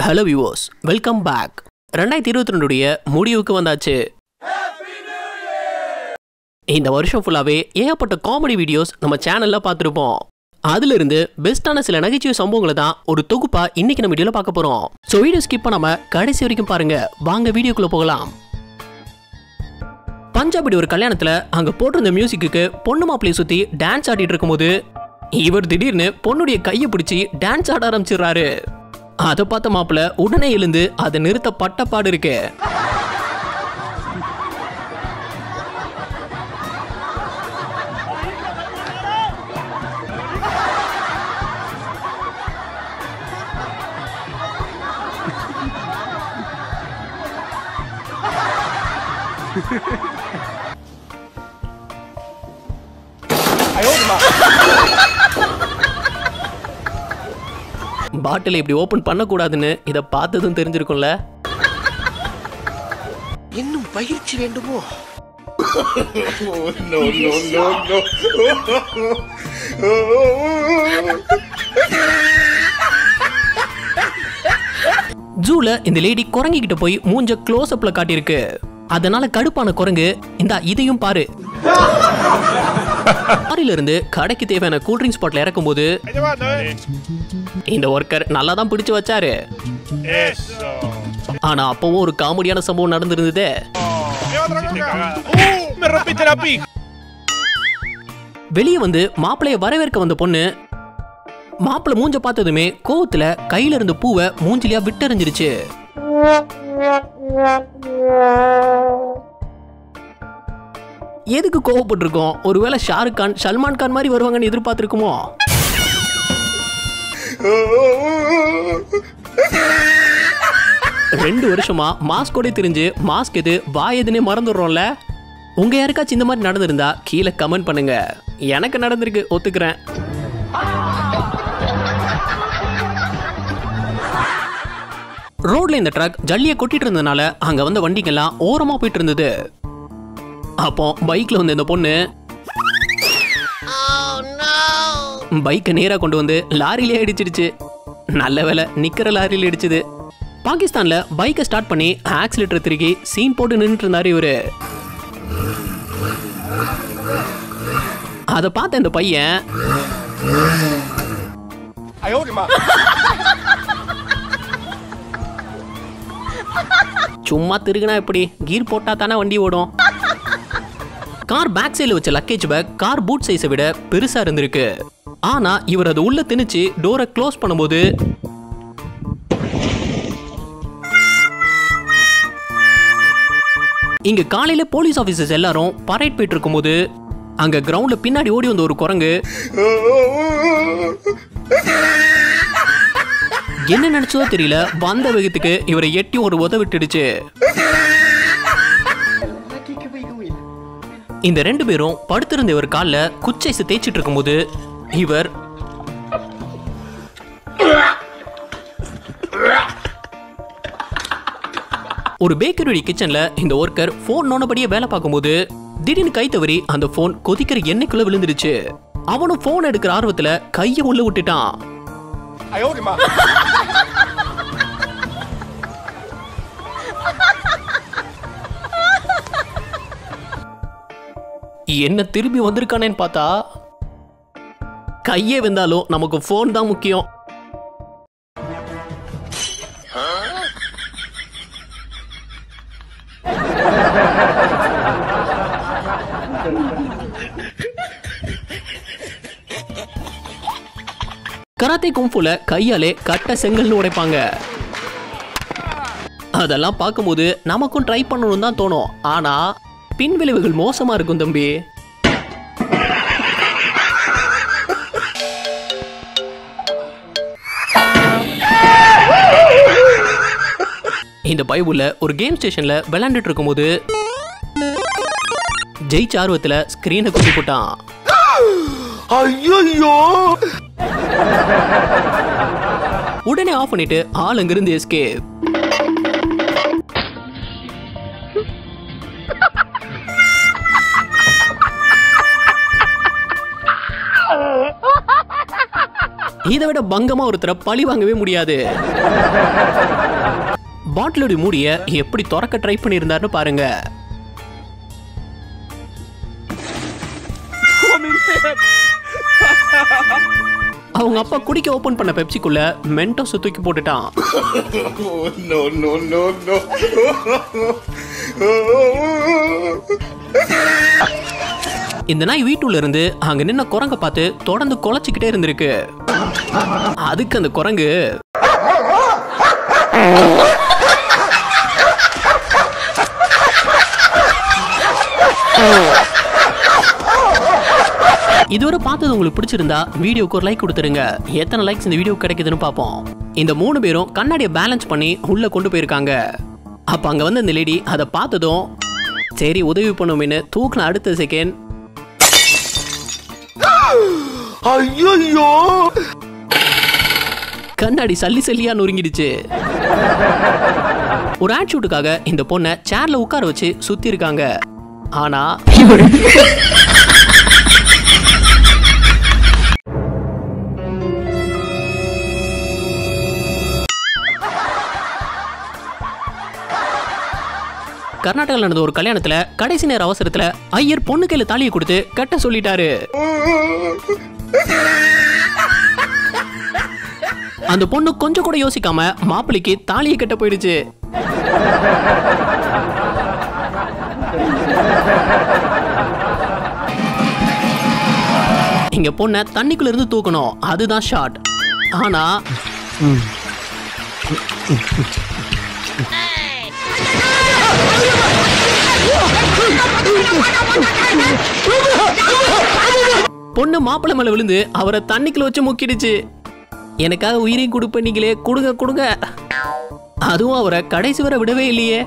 Hello viewers, welcome back. 2022 முடிவுக்கு வந்தாச்சு. இந்த வருஷம் ஃபுல்லாவே ஏகப்பட்ட காமெடி வீடியோஸ் நம்ம சேனல்ல பார்த்துருப்போம். அதுல இருந்து பெஸ்டான சில நகைச்சுவை சம்பவங்களை தான் ஒரு தொகுப்பா இன்னைக்கு நம்ம வீடியோல பார்க்க போறோம். ஸோ வீடியோ ஸ்கிப் பண்ணாம கடைசி வரைக்கும் பாருங்க. வாங்க வீடியோக்குள்ள போகலாம். பஞ்சாபி ஒரு கல்யாணத்துல அங்க போட்டிருந்த மியூசிக்கு பொண்ணு மாப்பிள்ளையை சுத்தி டான்ஸ் ஆடிட்டு இருக்கும்போது இவர் திடீர்னு பொண்ணுடைய கையை பிடிச்சி டான்ஸ் ஆட ஆரம்பிச்சிடுறாரு. அதை பார்த்த மாப்பிள்ள உடனே எழுந்து அதை நிறுத்த பட்டப்பாடு இருக்கு. பாட்டில் இப்படி ஓபன் பண்ணக்கூடாதுன்னு இதை பார்த்ததும் தெரிஞ்சிருக்கும்ல. இன்னும் பயிற்சி வேண்டுமோ? ஜூல இந்த லேடி குரங்கிக்கிட்ட போய் மூஞ்ச க்ளோஸ் அப்ல காட்டியிருக்கு. அதனால கடுப்பான குரங்கு இதையும் பாரு. லாரில இருந்து கடைக்கு தேவையான கூல்ட்ரிங்க்ஸ் பாட்டில் இறக்கும் போது இந்த ஒர்க்கர் நல்லா தான் பிடிச்சு வச்சாரு. ஆனா அப்பவும் ஒரு காமெடியான சம்பவம் நடந்திருந்தது. வெளியே வந்து மாப்பிள்ளைய வரவேற்க வந்த பொண்ணு மாப்பிள்ளை மூஞ்ச பார்த்ததுமே கோவத்துல கையில இருந்த பூவை மூஞ்சிலியா விட்டறிஞ்சிருச்சு. எதுக்கு கோவப்பட்டிருக்கோம்? ஒருவேளை ஷாருக் கான் சல்மான் கான் மாதிரி வருவாங்கன்னு எதிர்பார்த்திருக்குமோ? ரெண்டு வருஷமா மாஸ்கோட தெரிஞ்சு மாஸ்க் எது வாய் எதுனே மறந்துடுறோம்ல. உங்க யாருக்காச்சும் இந்த மாதிரி நடந்திருந்தா கீழே கமெண்ட் பண்ணுங்க. எனக்கு நடந்திருக்கு, ஒத்துக்கிறேன். ரோட்ல இந்த ட்ரக் ஜல்லியை கொட்டிட்டு இருந்ததுனால அங்க வந்த வண்டிங்கெல்லாம் ஓரமா போயிட்டு இருந்தது. அப்போ பைக்ல வந்து இந்த பொண்ணு பைக்கை நேரா கொண்டு வந்து லாரியிலே அடிச்சிடுச்சு. நல்ல வேலை நிக்கிற லாரியில அடிச்சது. பாகிஸ்தான்ல பைக்கை ஸ்டார்ட் பண்ணி ஆக்சிலேட்டர் திருக்கி சீன் போட்டு நின்றுட்டு இருந்தாரு இவரு. அதை பார்த்த இந்த பையன் சும்மா திருகுனா எப்படி? கீர் போட்டா தானே வண்டி ஓடும். கார் பேக் சைடுல வச்ச லக்கேஜ் பேக் கார் பூட் சைஸை விட பெருசா இருந்திருக்கு. ஆனா இவர் அதை உள்ள திணிச்சு டோரை க்ளோஸ் பண்ணும்போது இங்க காலையில போலீஸ் ஆபீசர்ஸ் எல்லாரும் பரேட் போயிட்டு இருக்கும்போது அங்க கிரவுண்ட்ல பின்னாடி ஓடி வந்த ஒரு குரங்கு என்ன நினைச்சதோ தெரியல, வந்த வேகத்துக்கு இவரை எட்டி ஒரு உத விட்டுடுச்சு. இந்த ரெண்டு பேரும் படுத்திருந்த இவர் கால்ல குச்சைஸ் தேய்ச்சிட்டு இருக்கும்போது இவர் ஒரு பேக்கரி கிச்சன்ல இந்த ஒர்க்கர் போன் நோனபடியே வேலை பார்க்கும்போது திடீர்னு கை தவறி அந்த போன் கொதிக்கிற எண்ணெய்க்குள்ள விழுந்துருச்சு. அவனும் போன் எடுக்கிற ஆர்வத்துல கையை உள்ள விட்டுட்டான். என்ன திரும்பி வந்திருக்கானேன்னு பார்த்தா கையே வெந்தாலும் நமக்கு போன் தான் முக்கியம். கராத்தே கும்ஃபுல கையாலே கட்ட செங்கல்னு உடைப்பாங்க. அதெல்லாம் பார்க்கும்போது நமக்கும் ட்ரை பண்ணணும் தான் தோணும். ஆனா பின் விளைவுகள் மோசமா இருக்கும் தம்பி. இந்த பைபிள்ல ஒரு கேம் ஸ்டேஷன்ல விளையாண்டுட்டு இருக்கும்போது ஜெயிச்ச ஆர்வத்துல ஸ்கிரீனை குத்தி போட்டான். உடனே ஆஃப் பண்ணிட்டு ஆள் அங்கிருந்து எஸ்கேப். இதை விட பங்கமா ஒருத்தரை பழி வாங்கவே முடியாது. பாட்டிலோட மூடிய எப்படி திறக்க ட்ரை பண்ணியிருந்தாருன்னு பாருங்க. அவங்க அப்பா குடிக்க ஓபன் பண்ண பெப்சிக்குள்ள மென்டோஸ் தூக்கி போட்டுட்டான். இந்த நாய் வீட்டுல இருந்து அங்க நின்ன குரங்க பார்த்து தொடர்ந்து குலைச்சிக்கிட்டே இருந்திருக்கு. அதுக்கு அந்த குரங்கு இதுவரை பார்த்தது உங்களுக்கு பிடிச்சிருந்தா வீடியோக்கு ஒரு லைக் கொடுத்துருங்க. எத்தனை லைக்ஸ் இந்த வீடியோ கிடைக்குதுன்னு பார்ப்போம். இந்த 3 பேரும் கண்ணாடியை பேலன்ஸ் பண்ணி உள்ள கொண்டு போயிருக்காங்க. அப்ப அங்க வந்து இந்த லேடி அதை பார்த்ததும் சரி உதவி பண்ணுவோம்னு தூக்கின அடுத்த செகண்ட் கண்ணாடி சல்லி சல்லியா நொறுங்கிடுச்சு. ஒரு ஆட் ஷூட்டுக்காக இந்த பொண்ணை சேர்ல உட்கார வச்சு சுத்தி இருக்காங்க. ஆனா கர்நாடகாவில் நடந்த ஒரு கல்யாணத்துல கடைசி நேர அவசரத்துல ஐயர் பொண்ணு கையில தாலியை கொடுத்து கட்ட சொல்லிட்டாரு. அந்த பொண்ணு கொஞ்சம் கூட யோசிக்காம மாப்பிள்ளைக்கு தாலியை கட்ட போயிடுச்சு. இங்க பொண்ண தண்ணிக்குள்ள இருந்து தூக்கணும், அதுதான் ஷாட். ஆனா பொண்ணு மாப்பிள்ளை மேல விழுந்து அவரை தண்ணிக்குள்ள வச்சு முக்கிடுச்சு. எனக்காக உயிரையும் கொடுப்பீங்களே, கொடுங்க கொடுங்க. அதுவும் அவரை கடைசி வரை விடவே இல்லையே.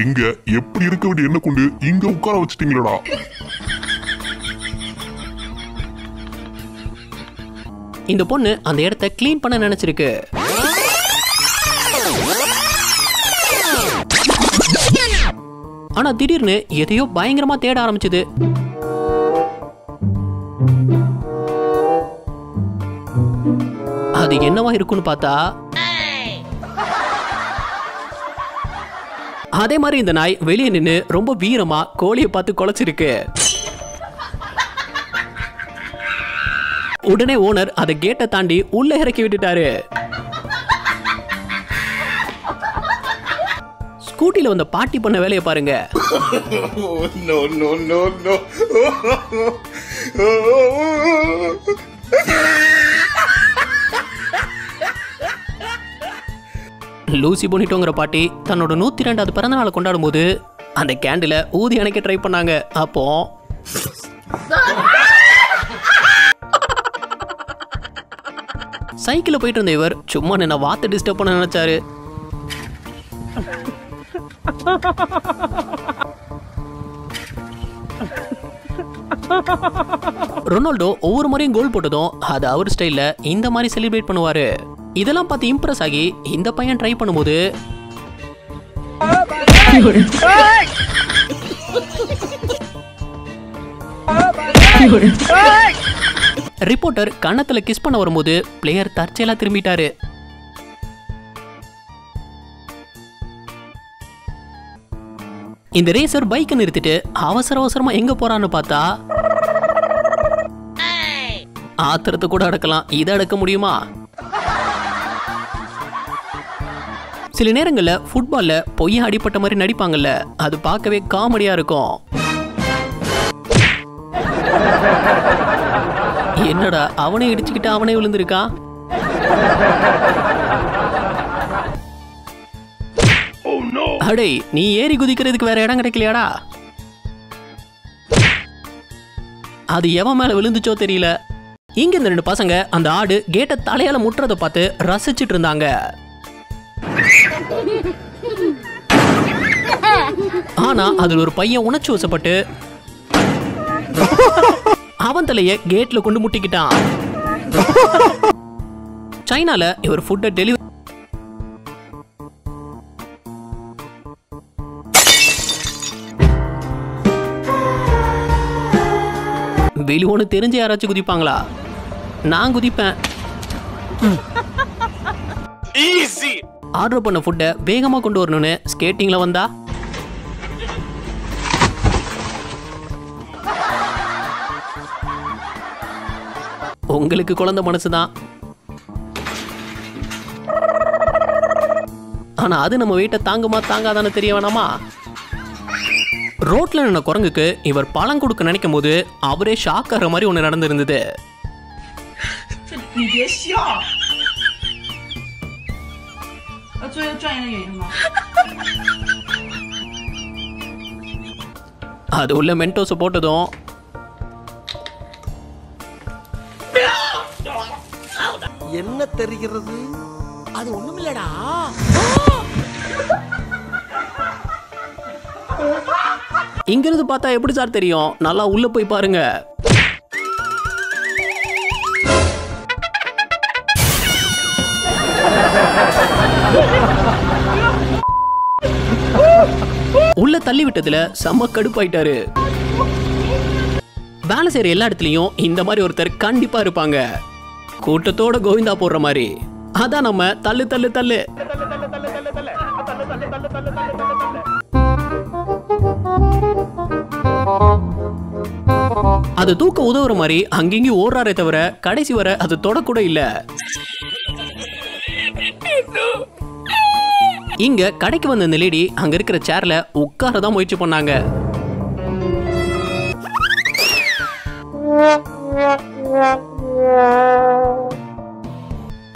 எங்க எப்படி இருக்க வேண்டிய என்ன கொண்டு இங்க உட்கார வச்சிட்டீங்களா? இந்த பொண்ணு அந்த இடத்தை கிளீன் பண்ண நினைச்சிருக்கு. ஆனா திடீர்னு எதையோ பயங்கரமா தேட ஆரம்பிச்சது. அது என்னவா இருக்குன்னு பார்த்தா அதே மாதிரி இந்த நாய் வெளியே நின்னு ரொம்ப வீரமா கோழியை பார்த்து குலைச்சிருக்கு. உடனே ஓனர் அதை கேட்டை தாண்டி உள்ள இறக்கி விட்டுட்டாரு. ஸ்கூட்டில வந்த பாட்டி பண்ண வேலையை பாருங்க. லூசி போனிட்டோங்கிற பாட்டி தன்னோட 102வது பிறந்த நாளை கொண்டாடும் போது அந்த கேண்டில ஊதி அணைக்க ட்ரை பண்ணாங்க. அப்போ சைக்கிள் போயிட்டு இருந்த இவர் சும்மா என்ன வார்த்தை டிஸ்டர்ப் பண்ண நினைச்சாரு. ரொனால்டோ ஒவ்வொரு முறையும் கோல் போட்டதும் அது அவர் ஸ்டைல்ல இந்த மாதிரி செலிப்ரேட் பண்ணுவாரு. இதெல்லாம் பார்த்து இம்ப்ரெஸ் ஆகி இந்த பையன் ட்ரை பண்ணும்போது ரிப்போர்ட்டர் கன்னத்துல கிஸ் பண்ண வரும்போது பிளேயர் தற்செயலா திரும்பிட்டாரு. இந்த ரேசர் பைக்கை நிறுத்திட்டு அவசர அவசரமா எங்க போறான்னு பார்த்தா ஆத்திரத்தை கூட அடக்கலாம், இதை அடக்க முடியுமா? சில நேரங்கள்ல ஃபுட்பால்ல பொய்யா அடிப்பட்ட மாதிரி நடிப்பாங்கல்ல, அது பார்க்கவே காமெடியா இருக்கும். என்னடா அவனே இடிச்சுக்கிட்டு அவனே விழுந்திருக்கா? அடே, நீ ஏறி குதிக்கிறதுக்கு வேற இடம் கிடைக்கலையாடா? அது எவன் மேல விழுந்துச்சோ தெரியல. இங்க இந்த 2 பசங்க அந்த ஆடு கேட்ட தலையால முட்டுறதை பார்த்து ரசிச்சிட்டு இருந்தாங்க. ஆனா அதுல ஒரு பையன் உணர்ச்சி வசப்பட்டு அவன் தலைய கேட்ல கொண்டு முட்டிக்கிட்டான். சைனால இவர் ஃபுட்டை டெலிவரி வெளியோன்னு தெரிஞ்ச யாராச்சும் குதிப்பாங்களா? நான் குதிப்பேன். ஆர்டர் பண்ண ஃபுட்டை வேகமா கொண்டு வரணும்னு ஸ்கேட்டிங்ல வந்தா உங்களுக்கு குழந்தை மனசுதான். ஆனா அது நம்ம வெயிட்ட தாங்குமா தாங்காதான்னு தெரிய வேணாமா? ரோட்ல நின்ன குரங்குக்கு இவர் பழம் கொடுக்க நினைக்கும் போது அவரே ஷாக் ஆகிற மாதிரி ஒண்ணு நடந்திருந்தது. அது உள்ள மென்டோஸ் போட்டதும் என்ன தெரிகிறது? அது ஒண்ணுமில்லடா. இங்கிருந்து பார்த்தா எப்படி சார் தெரியும்? நல்லா உள்ள போய் பாருங்க. உள்ள தள்ளி விட்டதுல செம்ம கடுப்பாயிட்டாரு. வேலை செய்யற எல்லா இடத்துலயும் இந்த மாதிரி ஒருத்தர் கண்டிப்பா இருப்பாங்க. கூட்டத்தோட கோவிந்தா போடுற மாதிரி. அதான் நம்ம தள்ளு தள்ளு தள்ளு. அது தூக்க உதவுற மாதிரி அங்கேயும் ஓடுறாரே தவிர கடைசி வர அது தொடக்கூட இல்ல. இங்க கடைக்கு வந்த இந்த லேடி அங்க இருக்கிற சேர்ல உட்காரதான் முயற்சி பண்ணாங்க.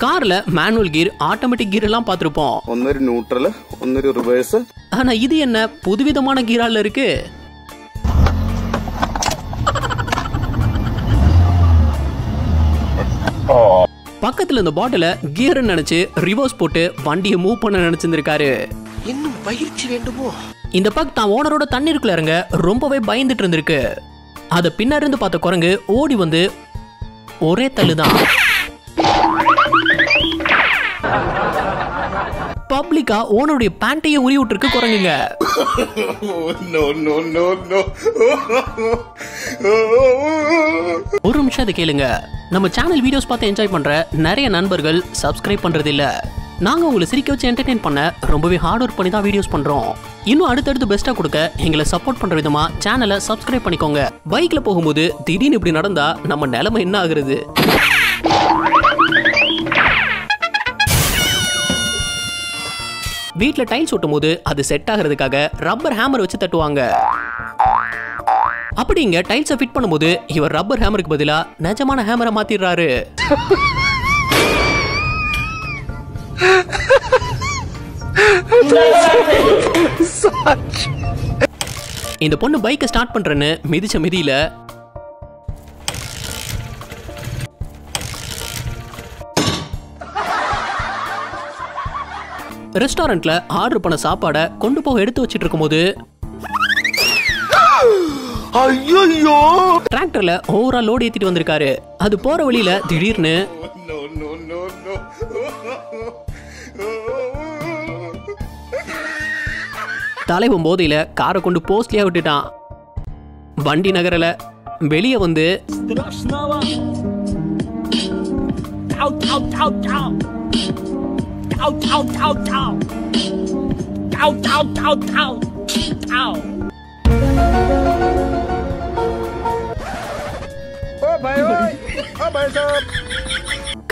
கார்ல மேனுவல் கீர், ஆட்டோமேட்டிக் கீர் எல்லாம் பார்த்திருப்போம். ஒன்னொரு நியூட்ரல், ஒன்னொரு ரிவர்ஸ். ஆனா இது என்ன புதுவிதமான கீரால இருக்கு? பக்கத்துல இந்த பாட்டில கியர் நினைச்சு ரிவர்ஸ் போட்டு வண்டியை மூவ் பண்ண நினைச்சிருந்திருக்காரு. இன்னும் பயிற்சி வேண்டுமோ? இந்த பக்கம் தான் ஓனரோட தண்ணீருக்குள்ள இறங்க ரொம்பவே பயந்துட்டு இருந்திருக்கு. அத பின்னாடி இருந்து பார்த்த குரங்கு ஓடி வந்து ஒரே தள்ளுதான். பப்ளிக்கா ஓனருடைய பேண்டையே உரி விட்டுருக்கு குரங்குங்க. ஒரு நிமிஷம் அதை கேளுங்க. நம்ம சேனல் வீடியோஸ் பார்த்து என்ஜாய் பண்ற நிறைய நண்பர்கள் சப்ஸ்கிரைப் பண்றது இல்ல. நாங்க உங்களை சிரிக்க வச்சு என்டர்டெயின் பண்ண ரொம்பவே ஹார்ட் ஒர்க் பண்ணி தான் வீடியோஸ் பண்றோம். இன்னும் அடுத்தடுத்து பெஸ்டா கொடுக்க எங்களை சப்போர்ட் பண்ற விதமா சேனலை சப்ஸ்கிரைப் பண்ணிக்கோங்க. பைக்ல போகும்போது திடீர்னு இப்படி நடந்தா நம்ம நிலைமை என்ன ஆகுறது? வீட்ல டைல்ஸ் ஒட்டும் போது அது செட் ஆகிறதுக்காக ரப்பர் ஹேமர் வச்சு தட்டுவாங்க. அப்படி இங்க டைல்ஸை ஃபிட் பண்ணும்போது இவர் ரப்பர் ஹேமருக்கு பதிலா நிஜமான ஹேமரை மாத்திடுறாரு. இந்த பொண்ணு பைக்கை ஸ்டார்ட் பண்றேன்னு மிதிச்ச மிதியில ரெஸ்டாரண்ட்ல ஆர்டர் பண்ண சாப்பாடை கொண்டு போக எடுத்து வச்சிட்டு இருக்கும்போது டிராக்டர்ல ஓவரா லோடு ஏத்திட்டு வந்திருக்காரு. அது போற வழியில திடீர்னு தலைவன் போதையில காரை கொண்டு போஸ்ட்லியா விட்டுட்டான். வண்டி நகரல. வெளியே வந்து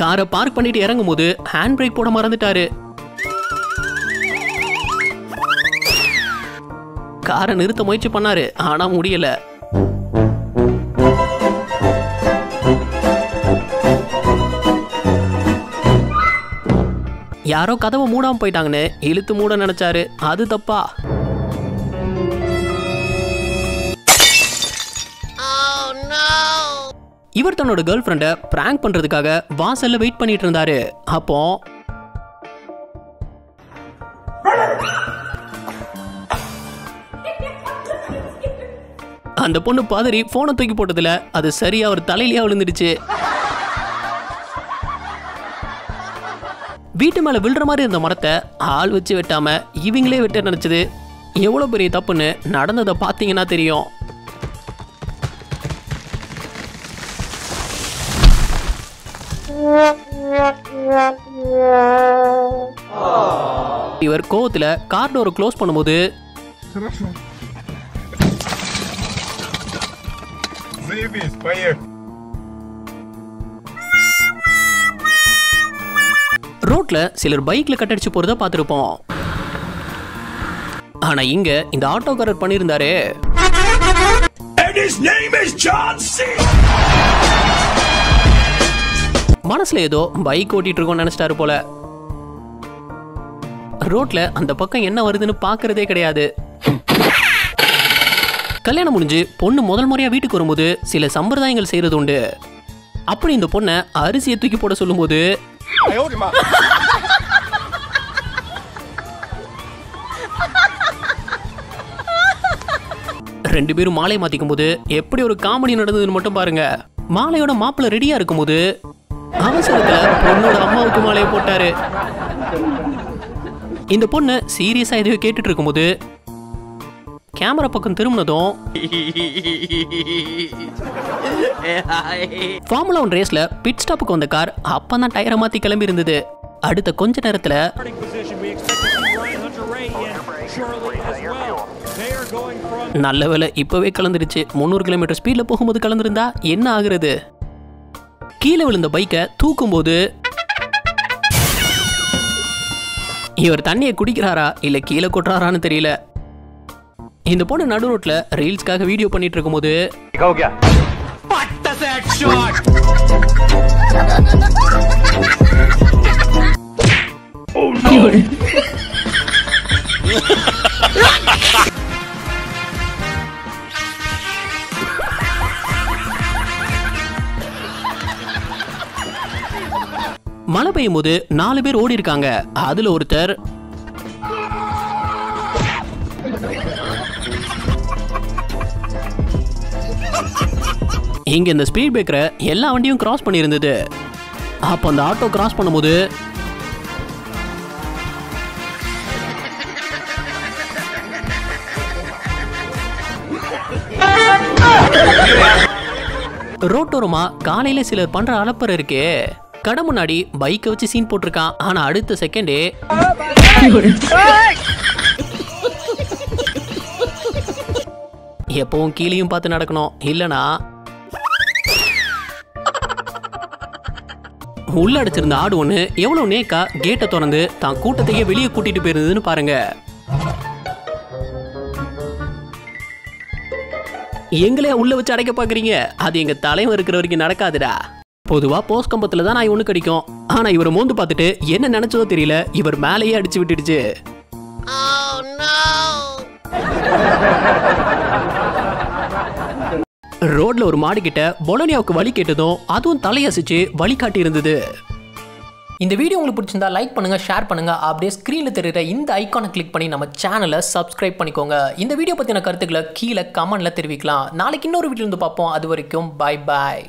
காரை பார்க் பண்ணிட்டு இறங்கும் போது ஹேண்ட் பிரேக் போட மறந்துட்டாரு. காரை நிறுத்த முயற்சி பண்ணாரு, ஆனா முடியல. யாரோ கதவை மூடாம போயிட்டாங்கன்னு இழுத்து மூட நினைச்சாரு. அது தப்பா? இவர் தன்னோட கேர்ள் ஃப்ரெண்டை பிராங்க் பண்றதுக்காக வாசல்ல வெயிட் பண்ணிட்டு இருந்தாரு. அப்போ அந்த பொண்ணு பதறி போனை தூக்கி போட்டதுல அது சரியா அவர் தலையிலேயே விழுந்துடுச்சு. வீட்டு மேல விழுற மாதிரி இருந்த மரத்தை ஆள் வச்சு வெட்டாம இவங்களே வெட்ட நினைச்சது எவ்வளவு பெரிய தப்புன்னு நடந்ததை பாத்தீங்கன்னா தெரியும். இவர் கோவத்துல கார் டோரை க்ளோஸ் பண்ணும்போது ரோட்ல சிலர் பைக்ல கட்டடிச்சு போறத பார்த்திருப்போம். ஆனா இங்க இந்த ஆட்டோக்காரர் பண்ணியிருந்தாரு. மனசுல ஏதோ பைக் ஓட்டிட்டு இருக்கோம் நினைச்சிட்டாரு போல. ரோட்ல அந்த பக்கம் என்ன வருதுன்னு பாக்குறதே கிடையாது. கல்யாணம் முடிஞ்சு பொண்ணு முதல் முறையா வீட்டுக்கு வரும்போது சில சம்பிரதாயங்கள் செய்யறது உண்டு. அப்படி இந்த பொண்ணை அரிசியை தூக்கி போட சொல்லும் போது ரெண்டு பேரும் மாலை மாத்திக்கும் போது எப்படி ஒரு காமெடி நடந்ததுன்னு மட்டும் பாருங்க. மாலையோட மாப்பிள்ள ரெடியா இருக்கும் போது அவசரத்துல பொண்ணோட அம்மாவுக்கு மாலையை போட்டாரு. இந்த பொண்ணு சீரியஸா எதையோ கேட்டுட்டு இருக்கும் போது கேமரா பக்கம் திரும்பினதும் ஃபார்முலா 1 ரேஸ்ல பிட் ஸ்டாப்புக்கு வந்த கார் அப்பதான் டயரை மாத்தி கிளம்பி இருந்தது. அடுத்த கொஞ்ச நேரத்துல நல்ல வேலை இப்பவே கலந்துருச்சு. 300 கிலோமீட்டர் ஸ்பீட்ல போகும்போது கலந்துருந்தா என்ன ஆகுறது? கீழே விழுந்த பைக்கை தூக்கும் போது இவர் தண்ணியை குடிக்கிறாரா இல்ல கீழே கொட்டுறாரான்னு தெரியல. இந்த பொண்ணு நடு ரோட்ல ரீல்ஸ்க்காக வீடியோ பண்ணிட்டு இருக்கும் போது மழை பெய்யும் போது 4 பேர் ஓடி இருக்காங்க. அதுல ஒருத்தர் இங்க இந்த ஸ்பீட் பிரேக்கரை எல்லா வண்டியும் கிராஸ் பண்ணி இருந்தது. அப்ப அந்த ஆட்டோ கிராஸ் பண்ணும்போது ரோட்டோரமா காலையில சிலர் பண்ற அலப்பற இருக்கே. கடை முன்னாடி பைக்கை வச்சு சீன் போட்டிருக்கான். ஆனா அடுத்த செகண்டே எப்பவும் கீழையும் பார்த்து நடக்கணும், இல்லனா உள்ள அடைச்சிருந்த ஆடு ஒண்ணு எவ்வளவு நேக்கா கேட்டை திறந்து தான் கூட்டத்தையே வெளியே கூட்டிட்டு போயிருந்ததுன்னு பாருங்க. எங்களே உள்ள வச்சு அடைக்க பாக்குறீங்க? அது எங்க தலைவர் இருக்கிற வரைக்கும் நடக்காதுடா. பொதுவா போஸ்ட் கம்பத்துல தான் நான் ஒண்ணு கிடைக்கும். ஆனா இவரை மோந்து பார்த்துட்டு என்ன நினைச்சதோ தெரியல, இவர் மேலேயே அடிச்சு விட்டுடுச்சு. ரோட்ல ஒரு மாடு கிட்ட பொலோனியாவுக்கு வழி கேட்டதும் அதுவும் தலையசிச்சு வழி காட்டி இருந்தது. இந்த வீடியோ உங்களுக்கு பிடிச்சிருந்தா லைக் பண்ணுங்க, ஷேர் பண்ணுங்க. அப்படியே ஸ்கிரீன்ல தெரியுற இந்த ஐகானை கிளிக் பண்ணி நம்ம சேனலை சப்ஸ்கிரைப் பண்ணிக்கோங்க. இந்த வீடியோ பத்தின கருத்துக்களை கீழே கமெண்ட்ல தெரிவிக்கலாம். நாளைக்கு இன்னொரு வீடியோ வந்து பார்ப்போம். அது வரைக்கும் பை பாய்.